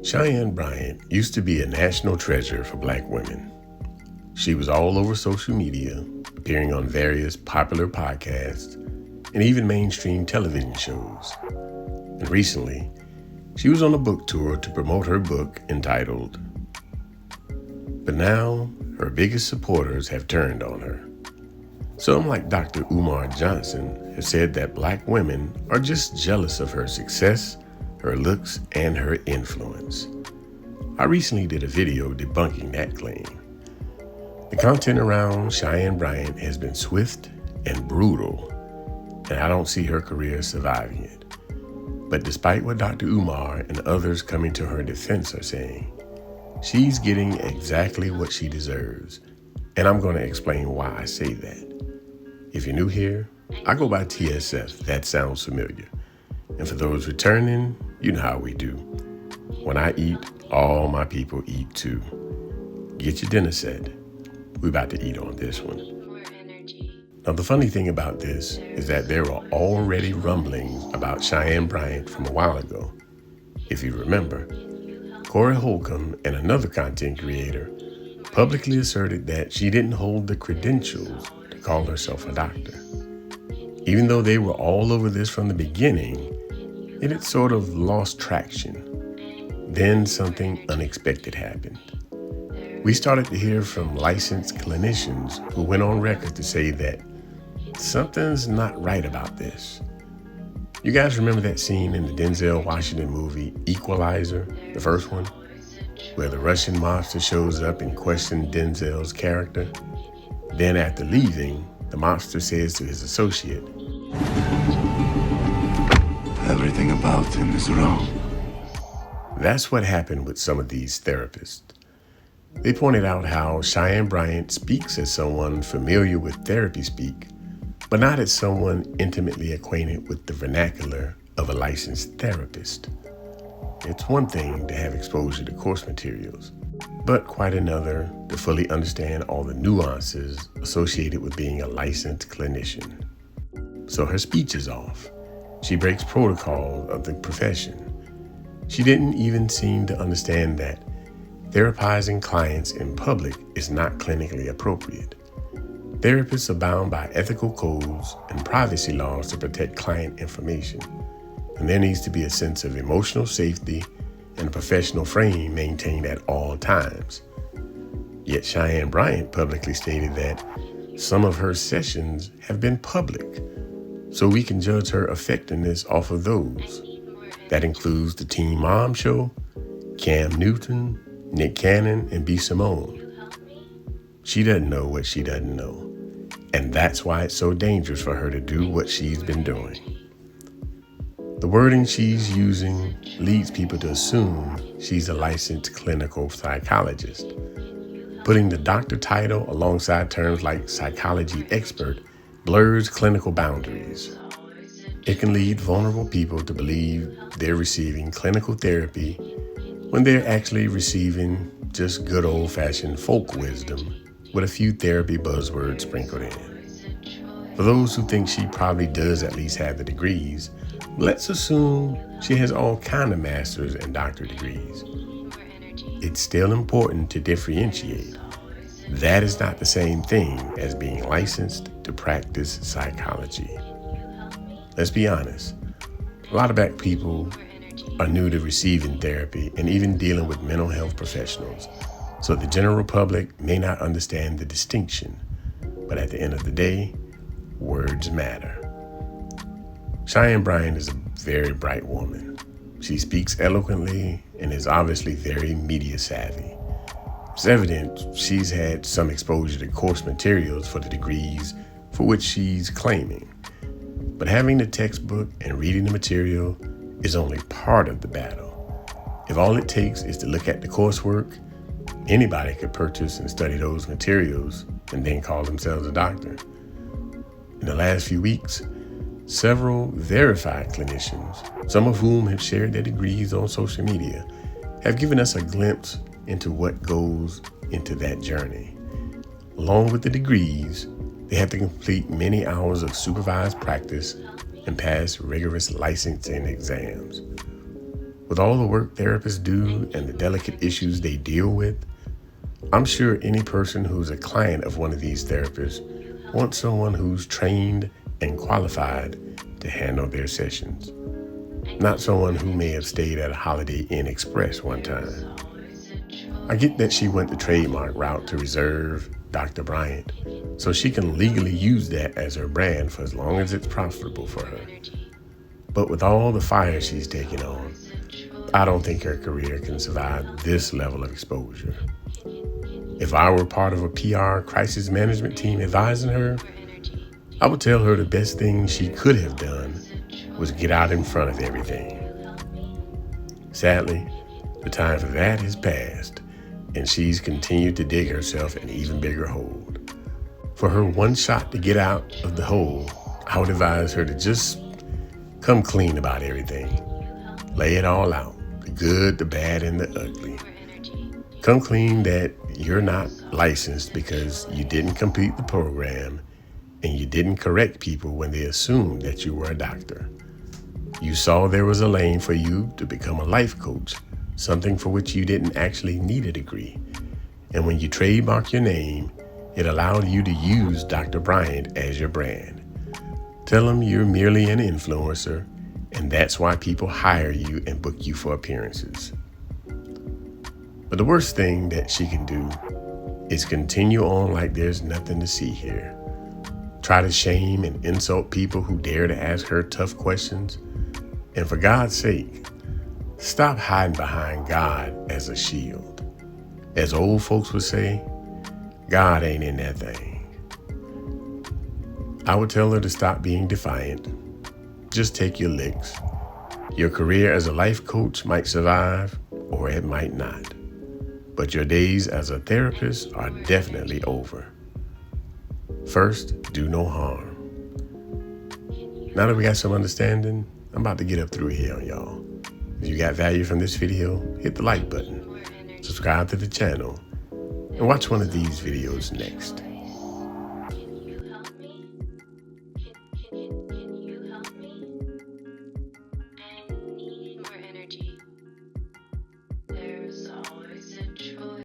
Cheyenne Bryant used to be a national treasure for Black women. She was all over social media, appearing on various popular podcasts and even mainstream television shows. And recently, she was on a book tour to promote her book entitled. But now, her biggest supporters have turned on her. Some, like Dr. Umar Johnson, have said that Black women are just jealous of her success, her looks, and her influence. I recently did a video debunking that claim. The content around Cheyenne Bryant has been swift and brutal, and I don't see her career surviving it. But despite what Dr. Umar and others coming to her defense are saying, she's getting exactly what she deserves, and I'm going to explain why I say that. If you're new here, I go by TSF, that sounds familiar. And for those returning, you know how we do. When I eat, all my people eat too. Get your dinner set. We're about to eat on this one. Now, the funny thing about this is that there were already rumblings about Cheyenne Bryant from a while ago. If you remember, Corey Holcomb and another content creator publicly asserted that she didn't hold the credentials to call herself a doctor. Even though they were all over this from the beginning, it had sort of lost traction. Then something unexpected happened. We started to hear from licensed clinicians who went on record to say that something's not right about this. You guys remember that scene in the Denzel Washington movie Equalizer, the first one, where the Russian mobster shows up and questions Denzel's character? Then after leaving, the mobster says to his associate, "Everything about him is wrong." That's what happened with some of these therapists. They pointed out how Cheyenne Bryant speaks as someone familiar with therapy speak, but not as someone intimately acquainted with the vernacular of a licensed therapist. It's one thing to have exposure to course materials, but quite another to fully understand all the nuances associated with being a licensed clinician. So her speech is off. She breaks protocol of the profession. She didn't even seem to understand that therapizing clients in public is not clinically appropriate. Therapists are bound by ethical codes and privacy laws to protect client information, and there needs to be a sense of emotional safety and a professional frame maintained at all times. Yet Cheyenne Bryant publicly stated that some of her sessions have been public, so we can judge her effectiveness off of those. That includes the Teen Mom Show, Cam Newton, Nick Cannon, and B. Simone. She doesn't know what she doesn't know, and that's why it's so dangerous for her to do what she's been doing. The wording she's using leads people to assume she's a licensed clinical psychologist. Putting the doctor title alongside terms like psychology expert blurs clinical boundaries. It can lead vulnerable people to believe they're receiving clinical therapy when they're actually receiving just good old-fashioned folk wisdom with a few therapy buzzwords sprinkled in. For those who think she probably does at least have the degrees, let's assume she has all kind of master's and doctorate degrees. It's still important to differentiate. That is not the same thing as being licensed to practice psychology. Let's be honest, a lot of Black people are new to receiving therapy and even dealing with mental health professionals, so the general public may not understand the distinction. But at the end of the day, words matter. Cheyenne Bryant is a very bright woman. She speaks eloquently and is obviously very media savvy. It's evident she's had some exposure to course materials for the degrees for which she's claiming. But having the textbook and reading the material is only part of the battle. If all it takes is to look at the coursework, anybody could purchase and study those materials and then call themselves a doctor. In the last few weeks, several verified clinicians, some of whom have shared their degrees on social media, have given us a glimpse into what goes into that journey. Along with the degrees, they have to complete many hours of supervised practice and pass rigorous licensing exams. With all the work therapists do and the delicate issues they deal with, I'm sure any person who's a client of one of these therapists wants someone who's trained and qualified to handle their sessions, not someone who may have stayed at a Holiday Inn Express one time. I get that she went the trademark route to reserve Dr. Bryant, so she can legally use that as her brand for as long as it's profitable for her. But with all the fire she's taking on, I don't think her career can survive this level of exposure. If I were part of a PR crisis management team advising her, I would tell her the best thing she could have done was get out in front of everything. Sadly, the time for that has passed, and she's continued to dig herself an even bigger hole. For her one shot to get out of the hole, I would advise her to just come clean about everything. Lay it all out, the good, the bad, and the ugly. Come clean that you're not licensed because you didn't complete the program and you didn't correct people when they assumed that you were a doctor. You saw there was a lane for you to become a life coach, something for which you didn't actually need a degree. And when you trademark your name, it allowed you to use Dr. Bryant as your brand. Tell them you're merely an influencer, and that's why people hire you and book you for appearances. But the worst thing that she can do is continue on like there's nothing to see here. Try to shame and insult people who dare to ask her tough questions. And for God's sake, stop hiding behind God as a shield. As old folks would say, God ain't in that thing. I would tell her to stop being defiant. Just take your licks. Your career as a life coach might survive, or it might not. But your days as a therapist are definitely over. First, do no harm. Now that we got some understanding, I'm about to get up through here on y'all. If you got value from this video, hit the like button, subscribe to the channel, and watch one of these videos next. Can you help me?